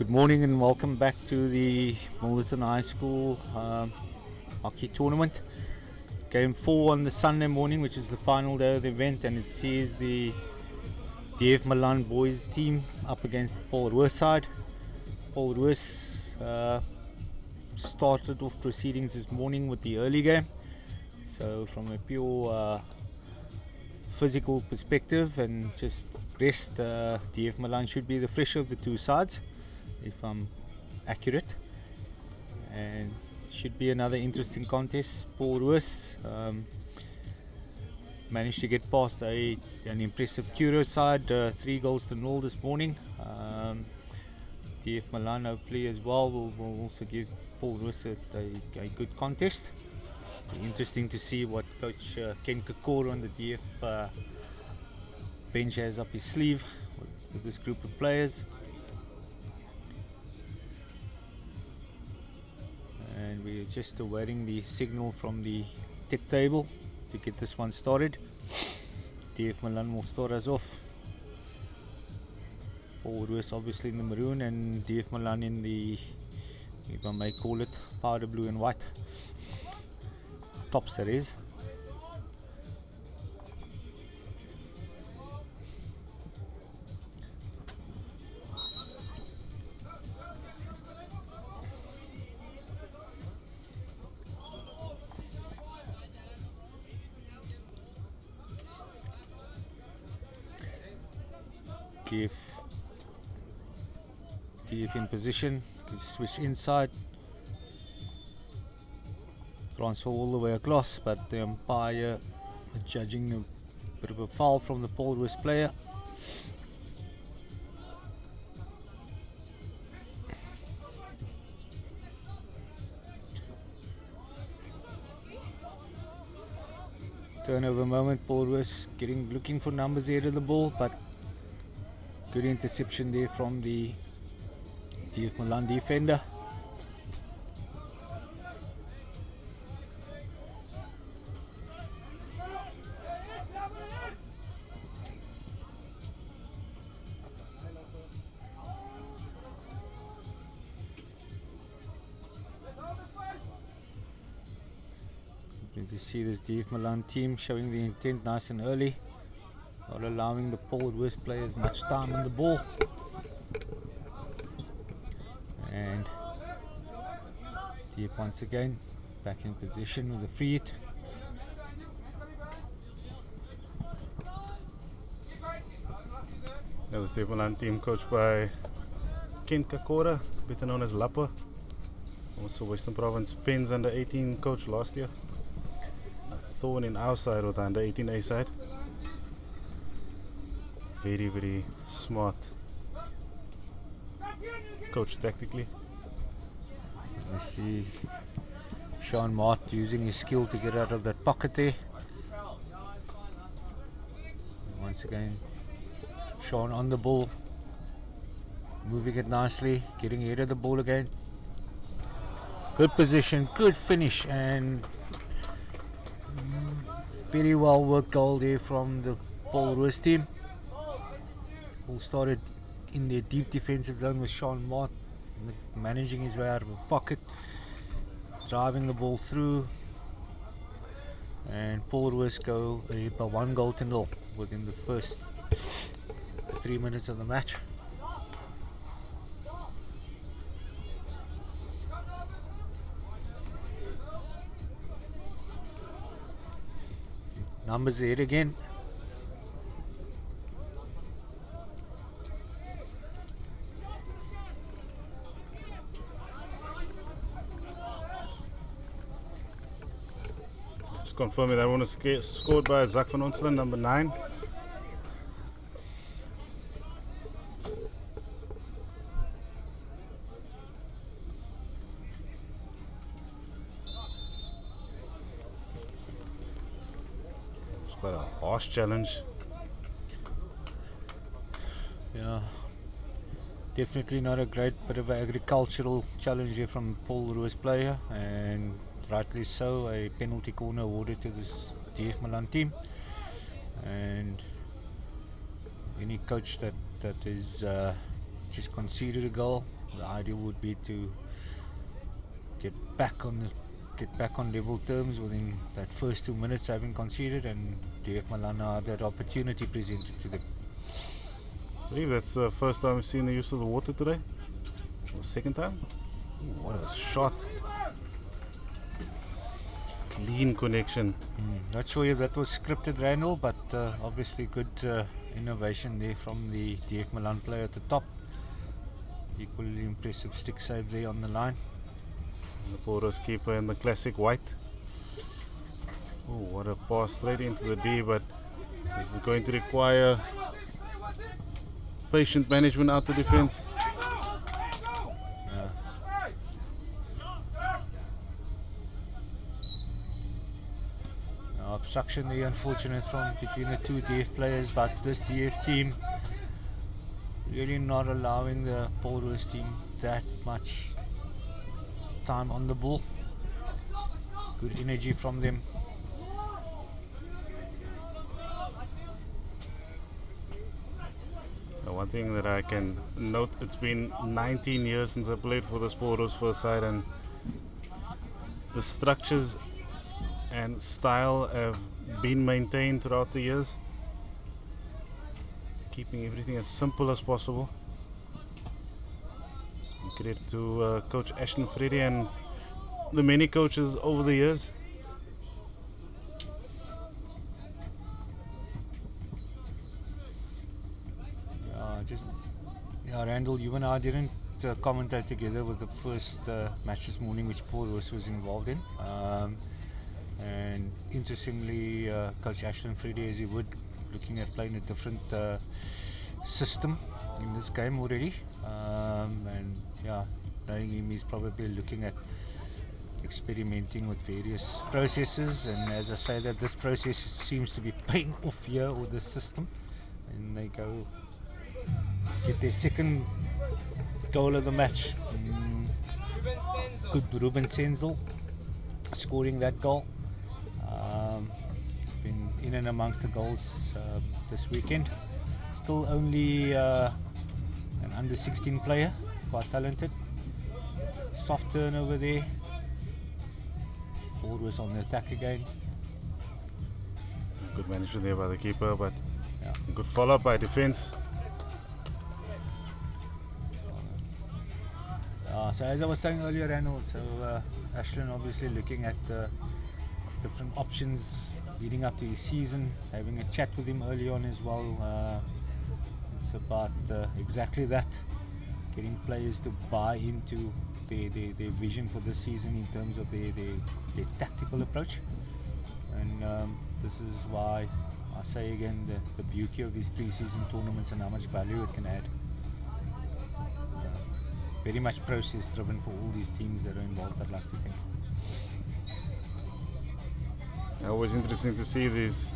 Good morning and welcome back to the Milnerton High School hockey tournament. Game 4 on the Sunday morning, which is the final day of the event, and it sees the DF Malan boys team up against the Paul Roos side. Paul Roos started off proceedings this morning with the early game. So from a pure physical perspective and just rest, DF Malan should be the fresher of the two sides, if I'm accurate, and should be another interesting contest. Paul Roos managed to get past an impressive Curo side, 3-0 this morning. DF Malan hopefully as well will also give Paul Roos a good contest. Be interesting to see what coach Ken Kakor on the DF bench has up his sleeve with this group of players. And we're just awaiting the signal from the tech table to get this one started. DF Malan will start us off. Paul Roos obviously in the maroon and DF Malan in the, if I may call it, powder blue and white tops, that is. DF in position, switch inside, transfer all the way across, but the umpire judging a bit of a foul from the Paul Roos player. Turnover moment, Paul Roos looking for numbers ahead of the ball, but good interception there from the DF Malan defender. Good to see this DF Malan team showing the intent nice and early, not allowing the Paul Roos players much time on the ball. And DF once again back in position with the free hit. That was the Malan team coached by Ken Kakora, better known as Lappa. Also Western Province Pens under 18 coach last year. A thorn in our side with the under 18A side. Very, very smart coach tactically. I see Sean Mart using his skill to get out of that pocket there. Once again, Sean on the ball, moving it nicely, getting ahead of the ball again. Good position, good finish, and very well worked goal there from the Paul Roos team. All started in their deep defensive zone with Sean Mott managing his way out of a pocket, driving the ball through, and Paul Roos go ahead by 1-0 within the first 3 minutes of the match. Numbers ahead again. Just confirming that one was scored by Zak van Onselen, number 9. It's quite a harsh challenge. Yeah, definitely not a great bit of an agricultural challenge here from Paul Roos player, and rightly so, a penalty corner awarded to this DF Malan team. And any coach that is just conceded a goal the ideal would be to get back on level terms within that first 2 minutes having conceded, and DF Malan had that opportunity presented to them. I believe that's the first time we've seen the use of the water today. Or second time? Ooh, what a shot. Clean connection. Not sure if that was scripted, Randall, but obviously good innovation there from the DF Malan player at the top. Equally impressive stick save there on the line. And the Port keeper in the classic white. Oh, what a pass straight into the D, but this is going to require patient management out the defense. Obstruction there, unfortunate from between the two DF players, but this DF team really not allowing the Port team that much time on the ball. Good energy from them. One thing that I can note, it's been 19 years since I played for the Sporters first side, and the structures and style have been maintained throughout the years, keeping everything as simple as possible. And credit to Coach Ashton Freddy and the many coaches over the years. Randall, you and I didn't commentate together with the first match this morning, which Paul Roos was involved in. And interestingly, Coach Ashton Freddy, as he would, looking at playing a different system in this game already. And yeah, knowing him, he's probably looking at experimenting with various processes. And as I say, that this process seems to be paying off here with this system. And they go get their second goal of the match. Good Ruben Senzel scoring that goal. It's been in and amongst the goals this weekend. Still only an under 16 player, quite talented. Soft turnover there. Ball was on the attack again. Good management there by the keeper, but good follow up by defense. So as I was saying earlier, Randall, so Ashton obviously looking at different options leading up to his season, having a chat with him early on as well. It's about exactly that, getting players to buy into their vision for this season in terms of their tactical approach. And this is why I say again the beauty of these pre-season tournaments and how much value it can add. Very much process driven for all these teams that are involved, I'd like to think. Always interesting to see these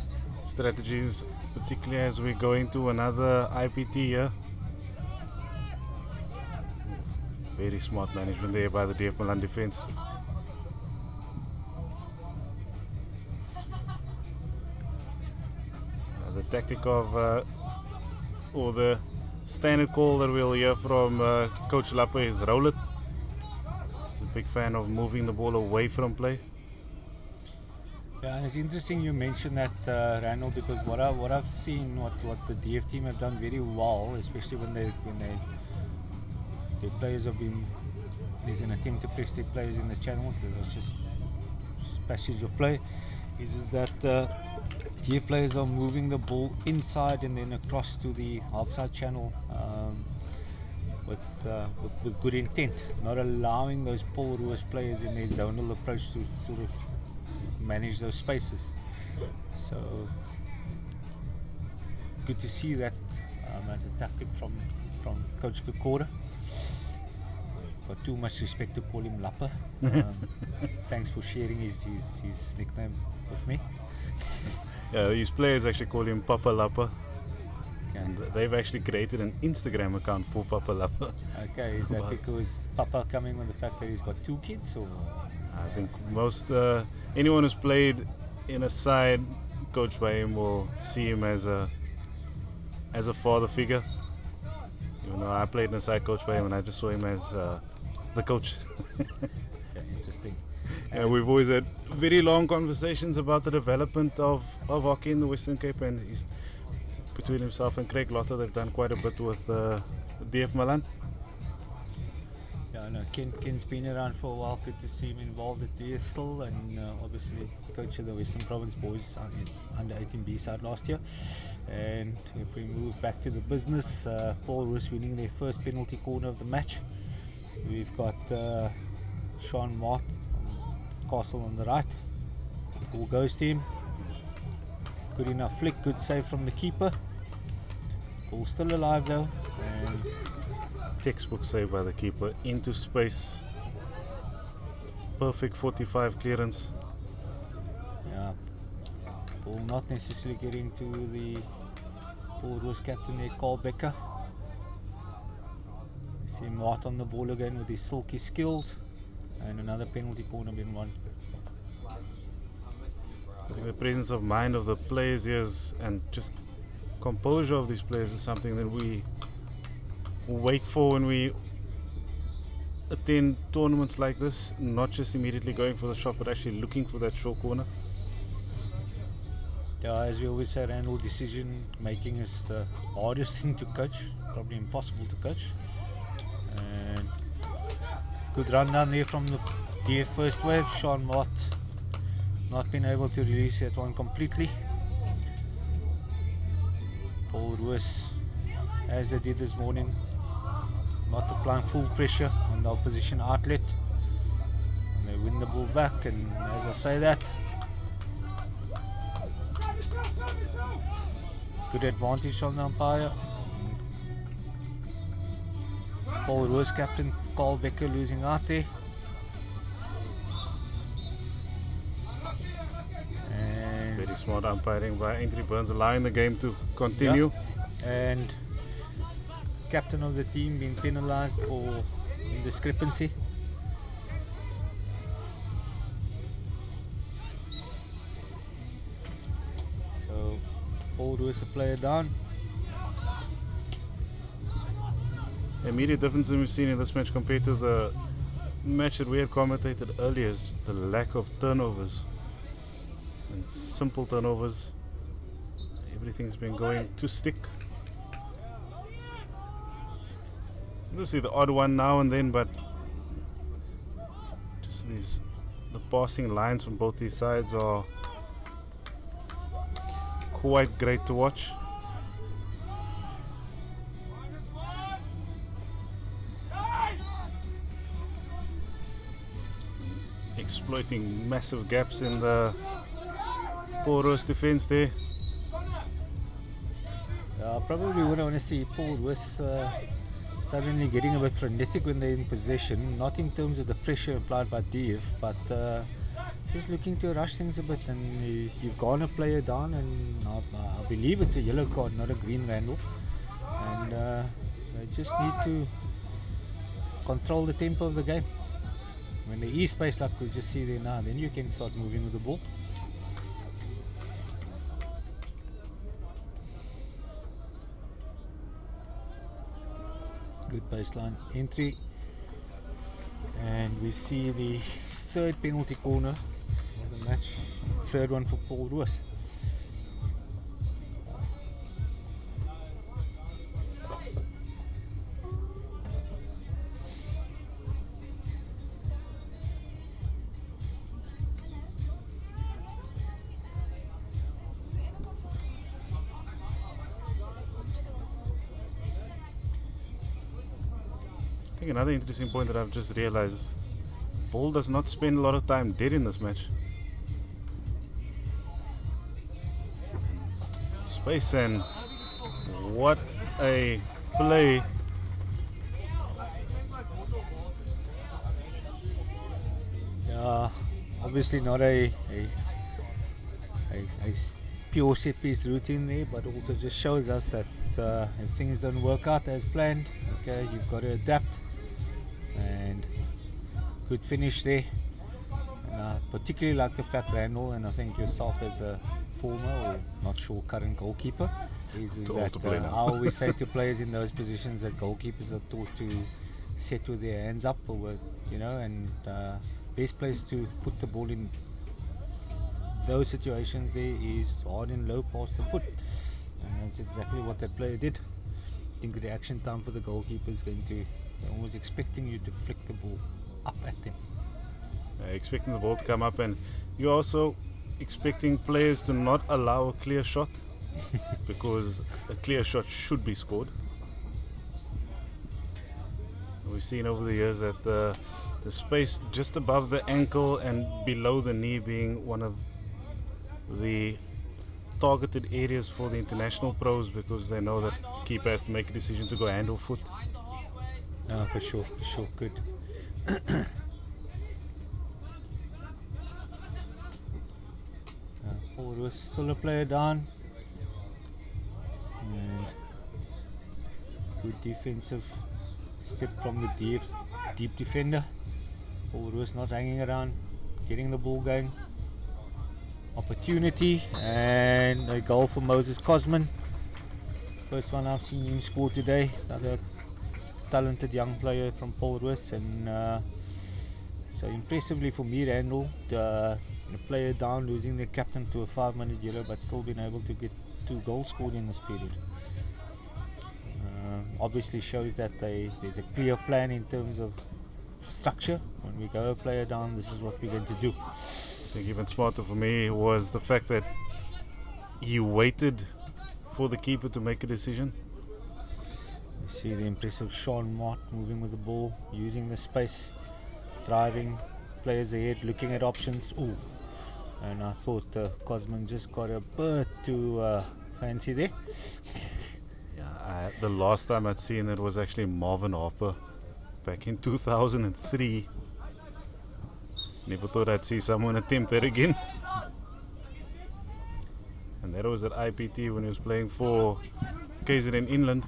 strategies, particularly as we go into another IPT year. Very smart management there by the DF Malan defense. The tactic of, or the standard call that we'll hear from Coach Lappa is roll it. He's a big fan of moving the ball away from play. Yeah, and it's interesting you mentioned that, Randall, because what I've seen, what the DF team have done very well, especially when their players have been, there's an attempt to press their players in the channels. There's just passage of play. Is that DF players are moving the ball inside and then across to the outside channel with good intent, not allowing those Paul Roos players in their zonal approach to sort of manage those spaces. So good to see that as a tactic from Coach Kakora. Got too much respect to call him Lappa. Thanks for sharing his nickname with me. Yeah, these players actually call him Papa Lappa. Okay. And they've actually created an Instagram account for Papa Lappa. Okay, is that because Papa coming with the fact that he's got 2 kids, or? I think most anyone who's played in a side coached by him will see him as a father figure. Even You know, I played inside coach by him, and I just saw him as the coach. Yeah, interesting. And we've always had very long conversations about the development of hockey in the Western Cape, and he's, between himself and Craig Lotter, they've done quite a bit with DF Malan. Yeah, no, Ken's been around for a while. Good to see him involved at DF still, and obviously coach of the Western Province boys under 18B side last year. And if we move back to the business, Paul Roos winning their first penalty corner of the match. We've got Sean Mott, Castle on the right. Ball goes to him. Good enough flick, good save from the keeper. Ball still alive though. And Textbook save by the keeper into space. Perfect 45 clearance. yeah, ball not necessarily getting to the Paul Roos captain there, Carl Becker. See Mott on the ball again with his silky skills. And another penalty corner being won. I think the presence of mind of the players here and just composure of these players is something that we wait for when we attend tournaments like this, not just immediately going for the shot, but actually looking for that short corner. Yeah, as we always say, Randall, decision making is the hardest thing to coach, probably impossible to coach. And good run down there from the DF first wave. Sean Mott not been able to release that one completely. Paul Roos, as they did this morning, not applying full pressure on the opposition outlet. And they win the ball back, and as I say that, good advantage on the umpire. Paul Roos captain Carl Becker losing out there. And Very smart umpiring by Entry Burns, allowing the game to continue. yeah. And captain of the team being penalized for indiscrepancy. So Paul Roos a player down. Immediate difference that we've seen in this match compared to the match that we had commentated earlier is the lack of turnovers and simple turnovers. Everything's been going to stick. You'll see the odd one now and then, but just the passing lines from both these sides are quite great to watch. Exploiting massive gaps in the Paul Roos defense there. Probably wouldn't want to see Paul Roos suddenly getting a bit frenetic when they're in possession, not in terms of the pressure applied by DF, but just looking to rush things a bit. And you've gone a player down, and I believe it's a yellow card, not a green, Randall. And they just need to control the tempo of the game. When there is space like we just see there now, then you can start moving with the ball. Good baseline entry, and we see the third penalty corner of the match, third one for Paul Roos. I think another interesting point that I've just realized is Paul does not spend a lot of time dead in this match. Space, and what a play. Obviously not a pure set piece routine there, but also just shows us that if things don't work out as planned, okay, you've got to adapt. And good finish there. And I particularly like the fact, Randall, and I think yourself as a former or not sure current goalkeeper, is Too that old to play I now. always say to players in those positions that goalkeepers are taught to set with their hands up, or with, and best place to put the ball in those situations there is hard and low past the foot, and that's exactly what that player did. I think the action time for the goalkeeper is going to, they're always expecting you to flick the ball up at them. Expecting the ball to come up, and you're also expecting players to not allow a clear shot because a clear shot should be scored. We've seen over the years that the space just above the ankle and below the knee being one of the targeted areas for the international pros, because they know that keeper has to make a decision to go hand or foot. For sure, good. Paul Roos still a player down, and good defensive step from the deep defender. Paul Roos not hanging around, getting the ball going. Opportunity, and a goal for Moses Cosman. First one I've seen him score today. Another talented young player from Paul Roos, and so impressively for me, handled the player down, losing their captain to a 5-minute yellow, but still being able to get 2 goals scored in this period. Obviously shows that there's a clear plan in terms of structure. When we go a player down, this is what we're going to do. I think even smarter for me was the fact that he waited for the keeper to make a decision. You see the impressive Sean Mott moving with the ball, using the space, driving players ahead, looking at options. Ooh, and I thought Cosman just got a bit too fancy there. Yeah, the last time I'd seen it was actually Marvin Harper back in 2003. Never thought I'd see someone attempt that again. And that was at IPT when he was playing for KZN Inland.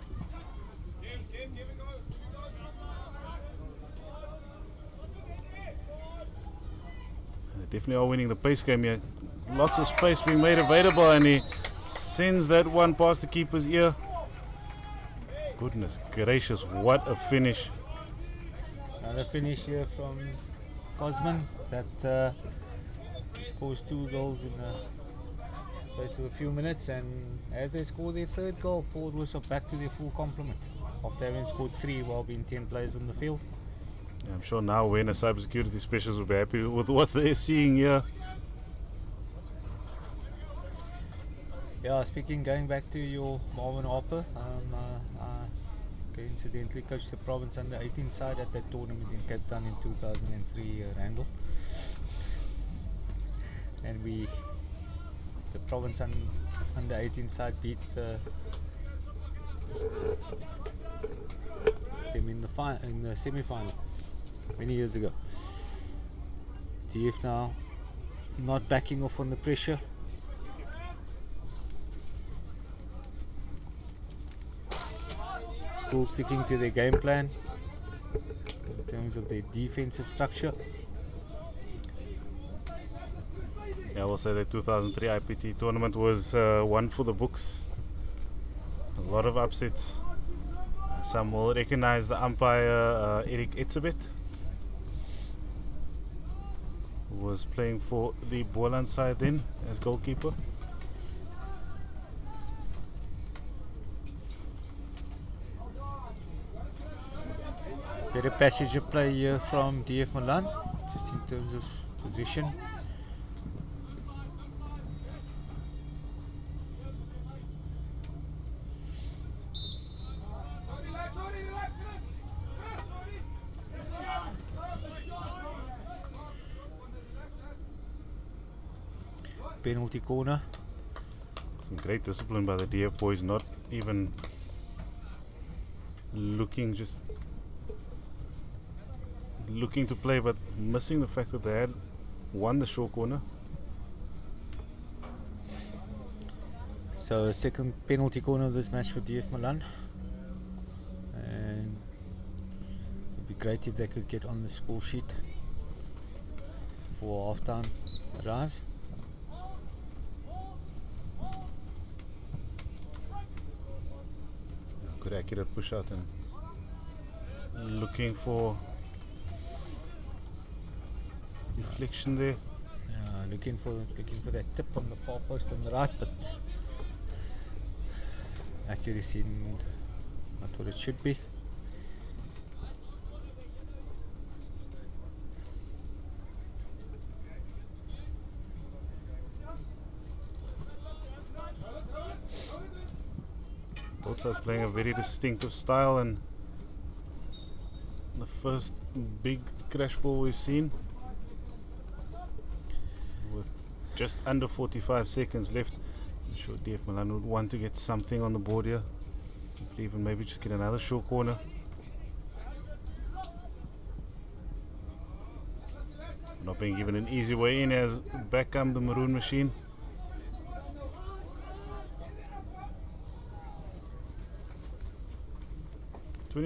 They definitely are winning the pace game here. Lots of space being made available, and he sends that one past the keeper's ear. Goodness gracious, what a finish. Another finish here from Cosman, that he scores 2 goals in the space of a few minutes, and as they score their 3rd goal, Paul Roos are back to their full complement after having scored 3 while being 10 players on the field. Yeah, I'm sure now when a cybersecurity specialist will be happy with what they're seeing here. Yeah, going back to your Marvin Harper, coincidentally coached the province under 18 side at that tournament in Cape Town in 2003, Randall. And the province under 18 side beat them in the semi-final many years ago. DF now not backing off on the pressure. Still sticking to their game plan in terms of their defensive structure. Yeah, I will say the 2003 IPT tournament was one for the books. A lot of upsets. Some will recognize the umpire Eric Etzebeth, who was playing for the Boland side then as goalkeeper. Better passage of play here from DF Malan, just in terms of position. Penalty corner. Some great discipline by the DF boys, not even looking to play, but missing the fact that they had won the short corner. So second penalty corner of this match for DF Malan, and it would be great if they could get on the score sheet before half time arrives. Good accurate push out and looking for reflection there. Looking for that tip on the far post on the right, but accuracy not what it should be. Both sides playing a very distinctive style, and the first big crash ball we've seen with just under 45 seconds left. I'm sure DF Malan would want to get something on the board here, even maybe just get another short corner. Not being given an easy way in as back come the Maroon machine.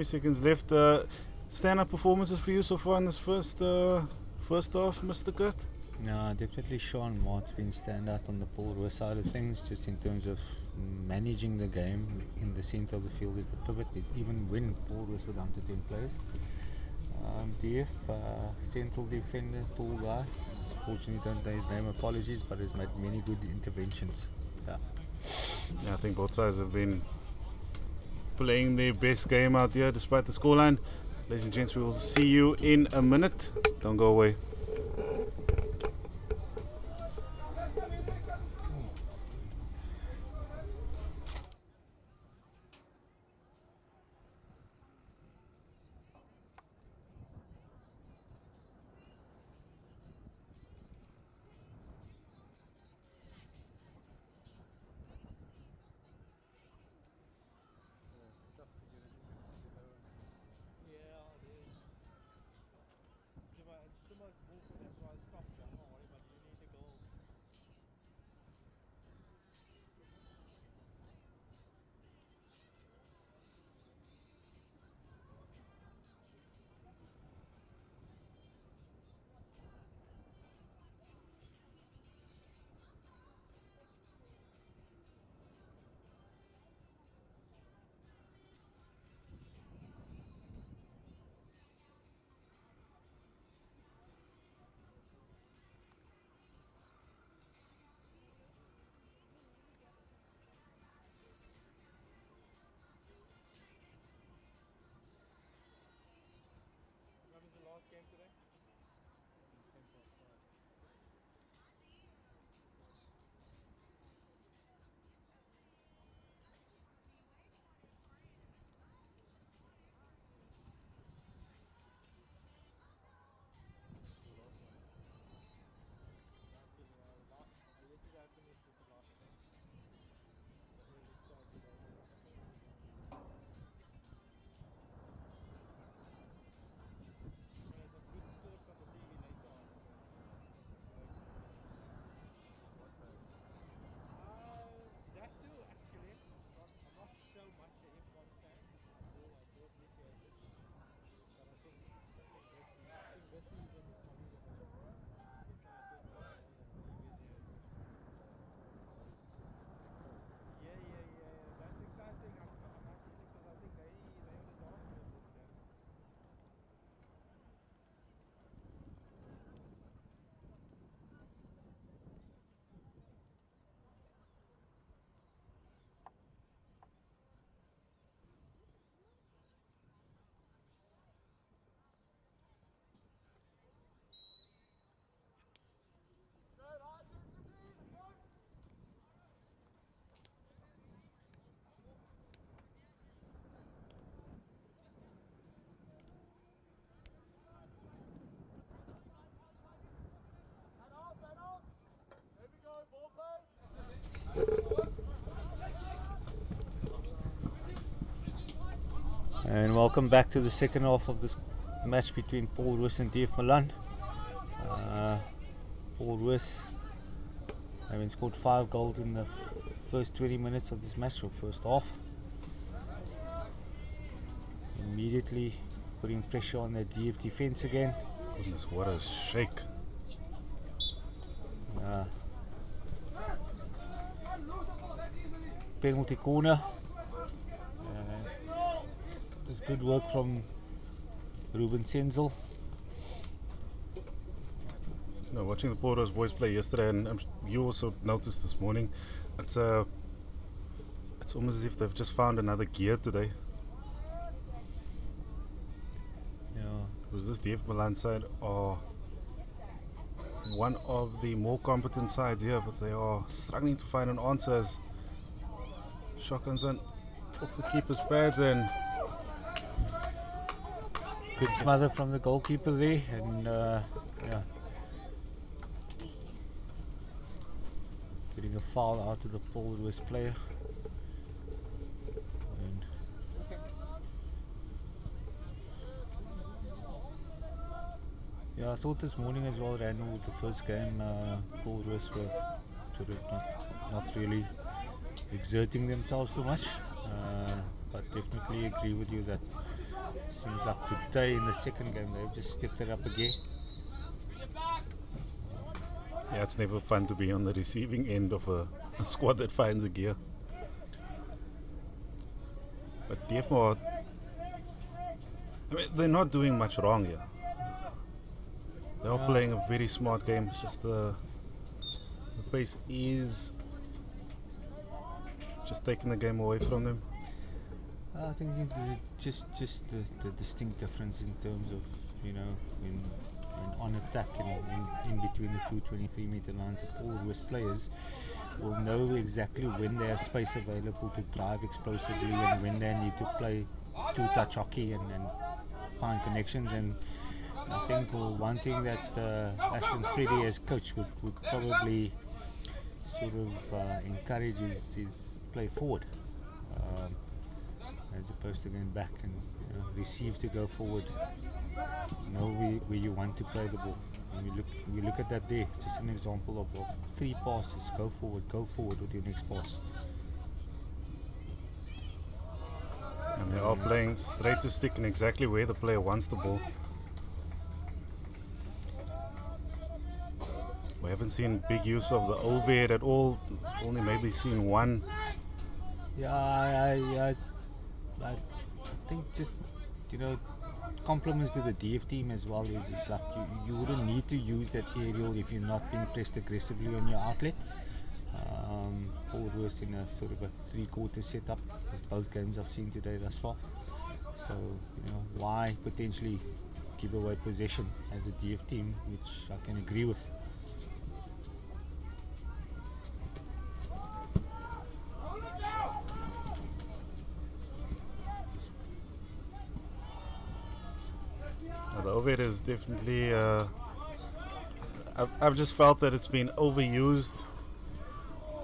Seconds left. Stand-up performances for you so far in this first half, Mr. Kurt? No, definitely Sean Mart's been stand out on the Paul Roos side of things, just in terms of managing the game in the centre of the field is the pivot. Even when Paul Roos were down to 10 players. DF, central defender, tall guy. Fortunately don't know his name, apologies, but has made many good interventions. Yeah, I think both sides have been playing their best game out here despite the scoreline. Ladies and gents, we will see you in a minute. Don't go away. and welcome back to the second half of this match between Paul Roos and DF Malan. Paul Roos having scored 5 goals in the first 20 minutes of this match, or first half. Immediately putting pressure on the DF defense again. Goodness, what a shake. Penalty corner. Good work from Ruben Senzel. No, watching the Port Roos boys play yesterday, and you also noticed this morning, it's almost as if they've just found another gear today. Yeah. Because this DF Malan side are one of the more competent sides here, but they are struggling to find an answer as shotguns on off the keeper's pads, and Good smother from the goalkeeper there, and yeah, getting a foul out of the Port Roos player. And yeah, I thought this morning as well, Randall, with the first game, Port Roos were sort of not really exerting themselves too much, but definitely agree with you that seems like today in the second game they've just stepped it up again. yeah, it's never fun to be on the receiving end of a squad that finds a gear. But DF, I mean, they're not doing much wrong here. They are playing a very smart game. It's just the pace is just taking the game away from them. I think just the distinct difference in terms of, you know, in on attack and in between the 223 meter lines, that all Roos players will know exactly when they have space available to drive explosively and when they need to play two-touch hockey and find connections. And I think one thing that Ashton Freddy as coach would probably sort of encourage is play forward, as opposed to going back and, you know, receive to go forward. Know where you want to play the ball. And we look at that there, just an example of 3 passes. Go forward with your next pass. And they are playing straight to stick and exactly where the player wants the ball. We haven't seen big use of the overhead at all. Only maybe seen one. Yeah, I think just, you know, compliments to the DF team as well is like you wouldn't need to use that aerial if you're not being pressed aggressively on your outlet. Port Roos in a sort of a 3-quarter setup with both games I've seen today thus far. So, you know, why potentially give away possession as a DF team, which I can agree with. The overhead is definitely. I've just felt that it's been overused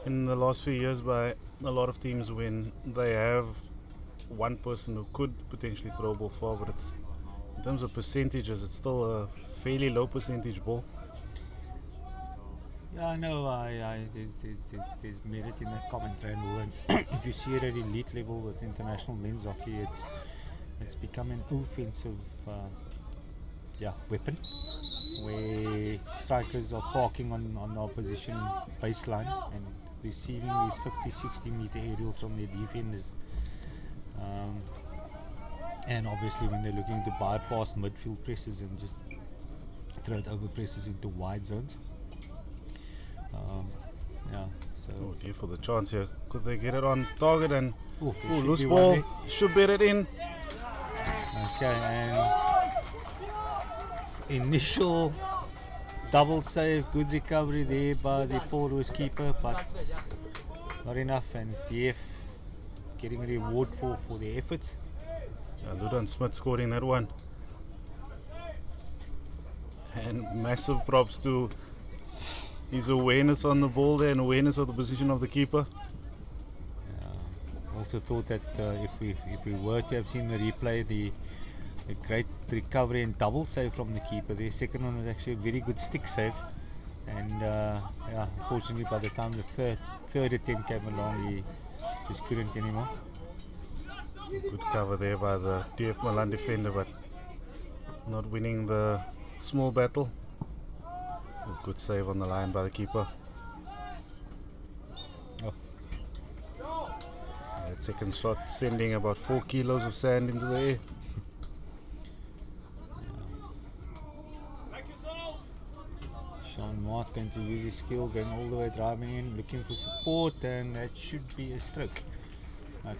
in the last few years by a lot of teams when they have one person who could potentially throw a ball far, but it's, in terms of percentages, it's still a fairly low percentage ball. Yeah, I know. There's merit in that comment, Randall. And if you see it at elite level with international men's hockey, it's become an offensive weapon, where strikers are parking on the opposition baseline and receiving these 50-60 meter aerials from their defenders. And obviously when they're looking to bypass midfield presses and just throw it over presses into wide zones. So Oh dear, for the chance here. Could they get it on target and loose be ball? one Should bet it in. Okay, and initial double save, good recovery there by the Port Roos keeper, but not enough, and DF getting a reward for their efforts. Ludan Smith scoring that one. And massive props to his awareness on the ball there and awareness of the position of the keeper. Also thought that if we were to have seen the replay, the great recovery and double save from the keeper. The second one was actually a very good stick save, and unfortunately by the time the third attempt came along, he just couldn't anymore. Good cover there by the DF Malan defender, but not winning the small battle. A good save on the line by the keeper. Oh. That second shot sending about 4 kilos of sand into the air. Sean Mart going to use his skill, going all the way, driving in, looking for support, and that should be a stroke.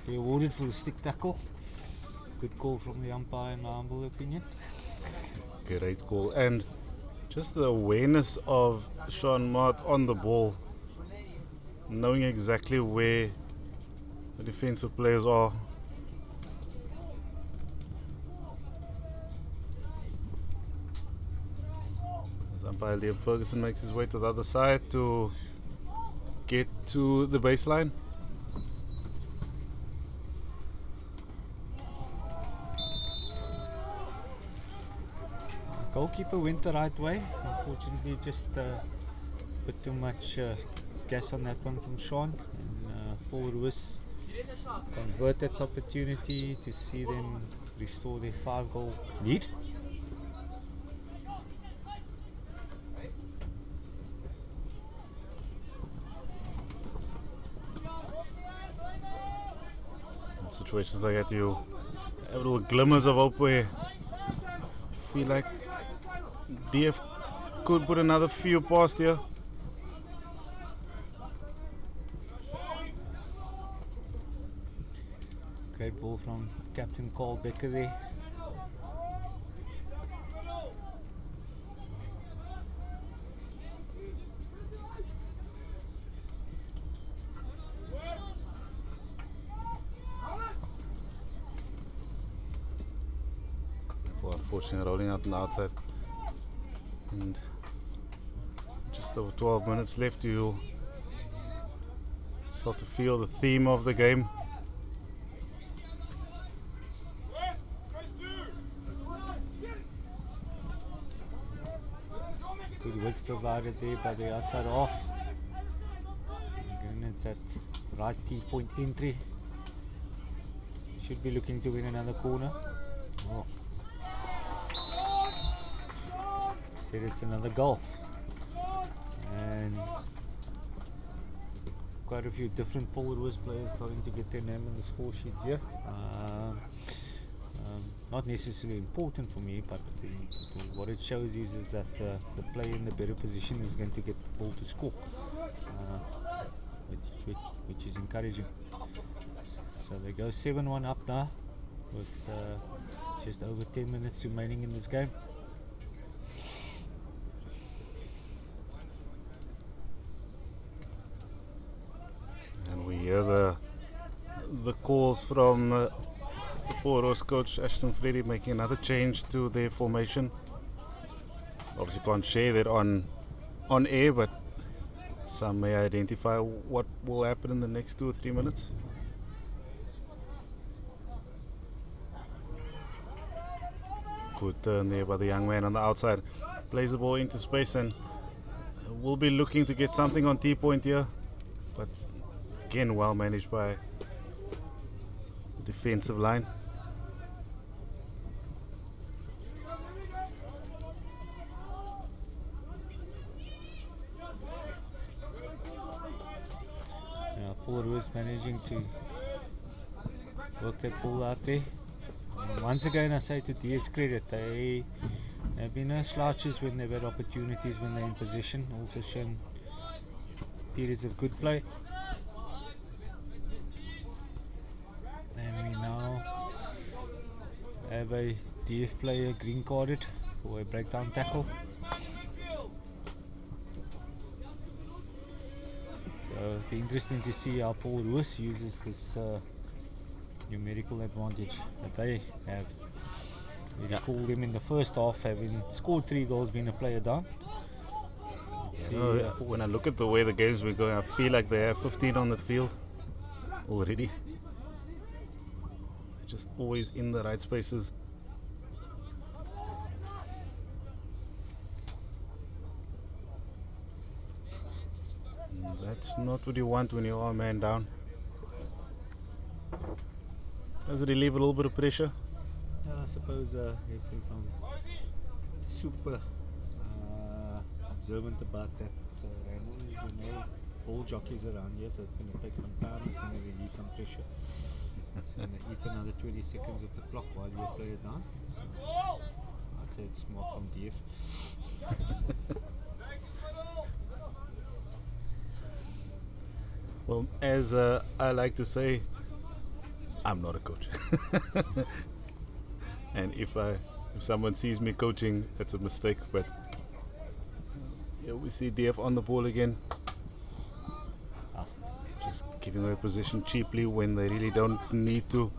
He awarded for the stick tackle. Good call from the umpire in my humble opinion. Great call. And just the awareness of Sean Mart on the ball, knowing exactly where the defensive players are. As umpire Liam Ferguson makes his way to the other side to get to the baseline. Goalkeeper went the right way. Unfortunately, just put too much gas on that one from Sean. And Paul Roos convert that opportunity to see them restore their 5-goal lead. In situations like that, you have little glimmers of hope where you feel like DF could put another few past here. Great ball from Captain Carl Becker there. Well, unfortunately, rolling out on the outside. And just over 12 minutes left, you start to feel the theme of the game. Good width provided there by the outside half. Again, it's that right T-point entry. Should be looking to win another corner. Oh. Said it's another goal. And quite a few different Paul Roos players starting to get their name on the score sheet here. Not necessarily important for me, but what it shows is that the player in the better position is going to get the ball to score, which is encouraging. So they go 7-1 up now with just over 10 minutes remaining in this game. And we hear the calls from the Paul Roos coach Ashton Freddy making another change to their formation. Obviously can't share that on air, but some may identify what will happen in the next 2 or 3 minutes. Good turn there by the young man on the outside. Plays the ball into space and will be looking to get something on T-point here, but again well managed by the defensive line. Paul Roos managing to work that ball out there. And once again, I say to DF's credit, they have been no slouches when they've had opportunities when they're in position. Also shown periods of good play. And we now have a DF player green carded for a breakdown tackle. So it'll be interesting to see how Paul Roos uses this numerical advantage that they have. We recall them in the first half having scored 3 goals, being a player down. When I look at the way the game's been going, I feel like they have 15 on the field already. Just always in the right spaces. That's not what you want when you are a man down. Does it relieve a little bit of pressure? Yeah, I suppose if I'm super observant about that, Ramos, ball jockeys around here, so it's going to take some time. It's going to relieve some pressure. It's going to eat another 20 seconds of the clock while you play it down. So I'd say it's smart from DF. Well, as I like to say, I'm not a coach. And if someone sees me coaching, that's a mistake. But yeah, we see DF on the ball again. Just giving away position cheaply when they really don't need to.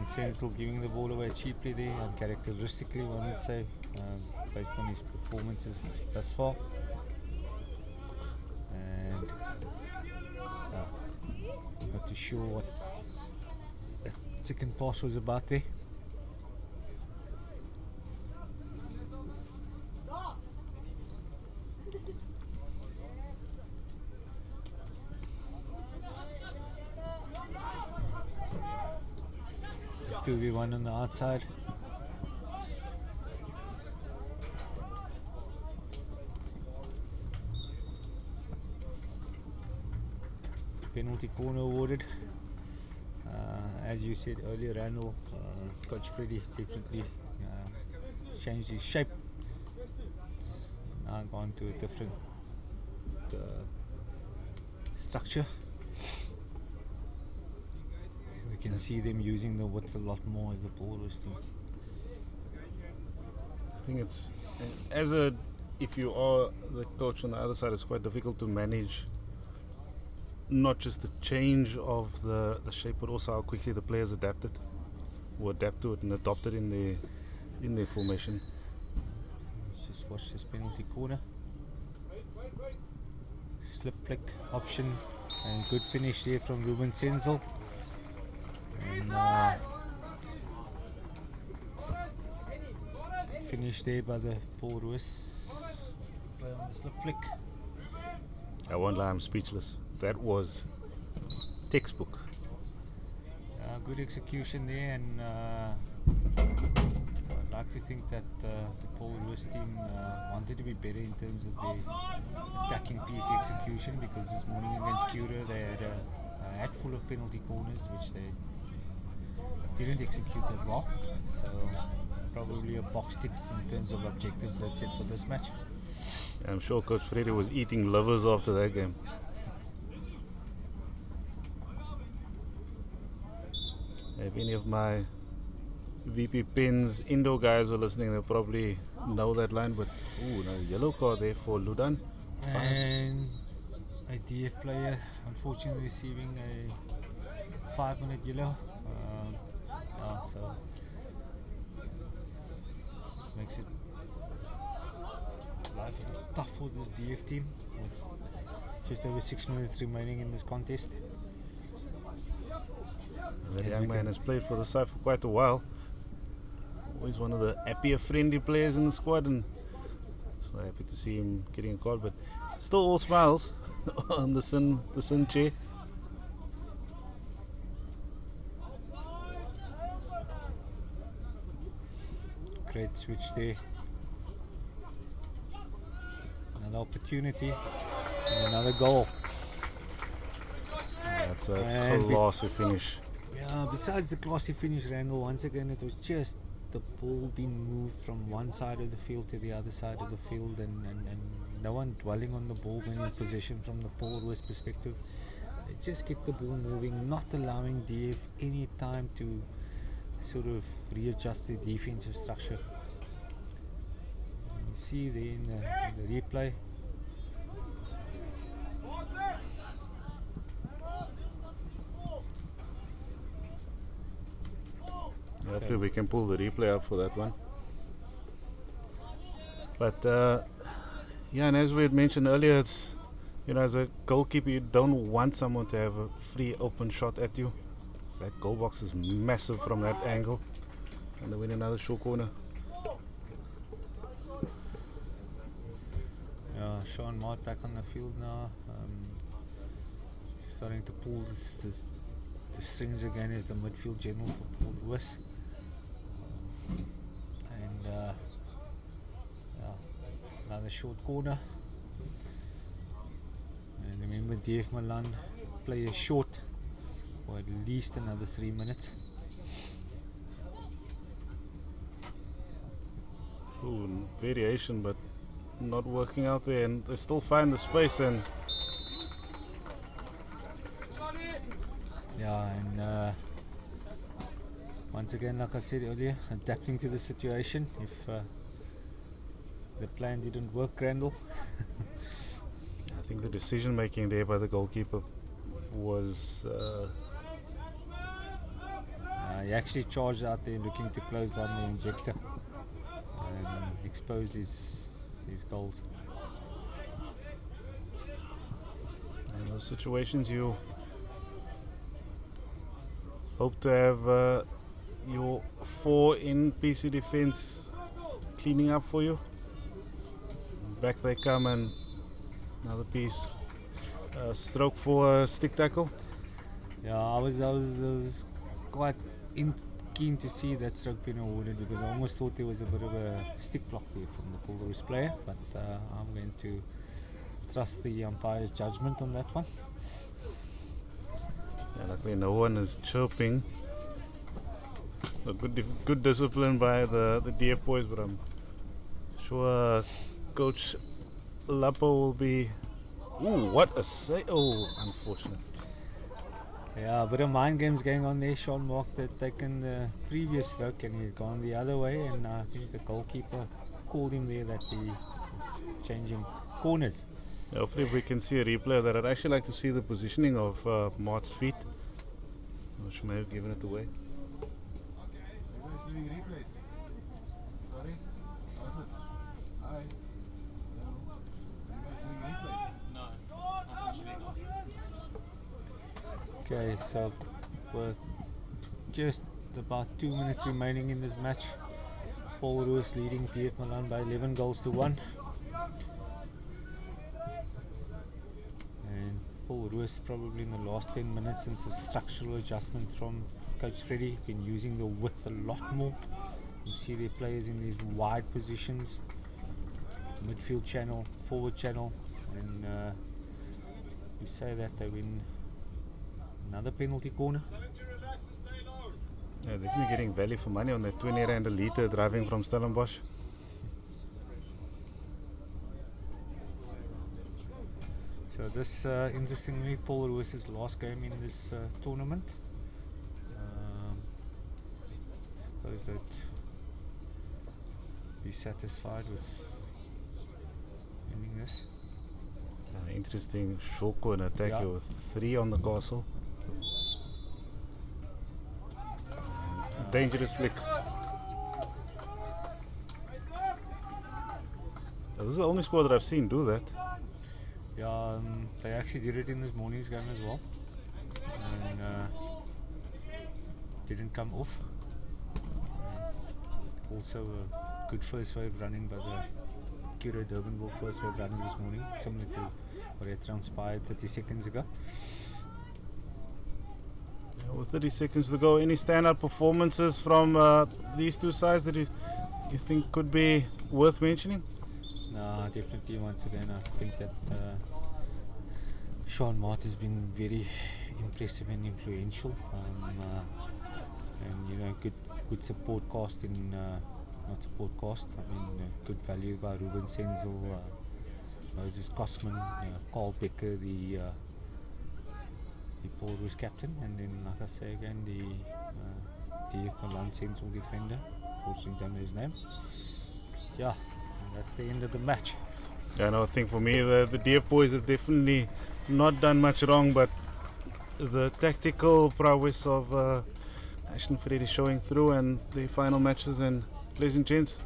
Senzel giving the ball away cheaply there, uncharacteristically, one would say, based on his performances thus far. And not too sure what that second pass was about there. To be one on the outside. Penalty corner awarded. As you said earlier, Randall, Coach Freddie definitely changed his shape. It's now gone to a different structure. We can see them using the width a lot more as the ball was still. I think it's if you are the coach on the other side, it's quite difficult to manage not just the change of the shape, but also how quickly the players adapt to it and adopt it in their formation. Let's just watch this penalty corner. Slip flick option and good finish there from Ruben Senzel. And finish there by the Paul Roos play on the slip flick. I won't lie, I'm speechless. That was textbook. Good execution there, and I'd like to think that the Paul Roos team wanted to be better in terms of their attacking piece execution, because this morning against Cura they had a hat full of penalty corners which they didn't execute as well. So probably a box ticked in terms of objectives that's it for this match. I'm sure Coach Freddie was eating livers after that game. If any of my VP Pins indoor guys are listening, they'll probably know that line, but no yellow card there for Ludan. And a DF player unfortunately receiving a 5-minute yellow. So makes it life tough for this DF team with just over 6 minutes remaining in this contest. That young man has played for the side for quite a while. Always one of the happier, friendly players in the squad, and so happy to see him getting a call. But still all smiles on the Sin chair. Great switch there. Another opportunity and another goal. That's a classy finish. Yeah, besides the classy finish, Randall, once again it was just the ball being moved from one side of the field to the other side of the field, and no one dwelling on the ball when in possession from the Paul Roos perspective. They just get the ball moving, not allowing DF any time to sort of readjust their defensive structure. You see there in the replay. Hopefully we can pull the replay up for that one. But and as we had mentioned earlier, it's as a goalkeeper, you don't want someone to have a free open shot at you. That goal box is massive from that angle, and they win another short corner. Sean Mott back on the field now, starting to pull the strings again as the midfield general for Paul Roos. And Another short corner. And remember, DF Malan play a short for at least another 3 minutes. Ooh, variation, but not working out there, and they still find the space. And Yeah, and once again, like I said earlier, adapting to the situation. If the plan didn't work, Grandel. I think the decision making there by the goalkeeper was He actually charged out there looking to close down the injector and exposed his goals. in those situations you hope to have your 4 in PC defense cleaning up for you. Back they come, and another piece stroke for a stick tackle. Yeah, I was quite keen to see that stroke being awarded, because I almost thought there was a bit of a stick block there from the Paul Roos player, but I'm going to trust the umpire's judgment on that one. Yeah, luckily no one is chirping. A good discipline by the DF boys, but I'm sure Coach Lappo will be. Ooh, what a say! Oh, unfortunate. Yeah, a bit of mind games going on there. Sean Mark had taken the previous stroke and he's gone the other way, and I think the goalkeeper called him there that he is changing corners. Yeah, hopefully we can see a replay of that. I'd actually like to see the positioning of Mart's feet, which may have given it away. Okay, so we're just about 2 minutes remaining in this match. Paul Roos leading DF Malan by 11 goals to 1. And Paul Roos probably in the last 10 minutes since the structural adjustment from Coach Freddie been using the width a lot more. You see their players in these wide positions, midfield channel, forward channel, and we say that they win another penalty corner. Yeah, definitely getting value for money on that 20 rand a litre driving from Stellenbosch. So this, interestingly, Paul Roos' last game in this tournament. Suppose that he's satisfied with winning this. Interesting short corner attack Yeah. here with 3 on the castle. And dangerous flick. This is the only squad that I've seen do that. Yeah, they actually did it in this morning's game as well, and didn't come off. Also a good first wave running by the Curo Durbanville first wave running this morning, similar to what had transpired 30 seconds ago. Yeah, with 30 seconds to go, any standout performances from these two sides that you think could be worth mentioning? No, definitely. Once again, I think that Sean Mart has been very impressive and influential, and you know, good support cast in not support cast. I mean, good value by Ruben Senzel, Moses Kosman, Carl Becker, the Paul Roos captain, and then, like I say again, the DF Malan central defender. Unfortunately, don't know his name. Yeah. That's the end of the match. Yeah, no, I think for me the DF boys have definitely not done much wrong, but the tactical prowess of Ashton Freddy showing through, and the final matches and Pleasant Gents.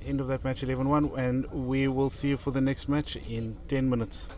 End of that match 11-1, and we will see you for the next match in 10 minutes.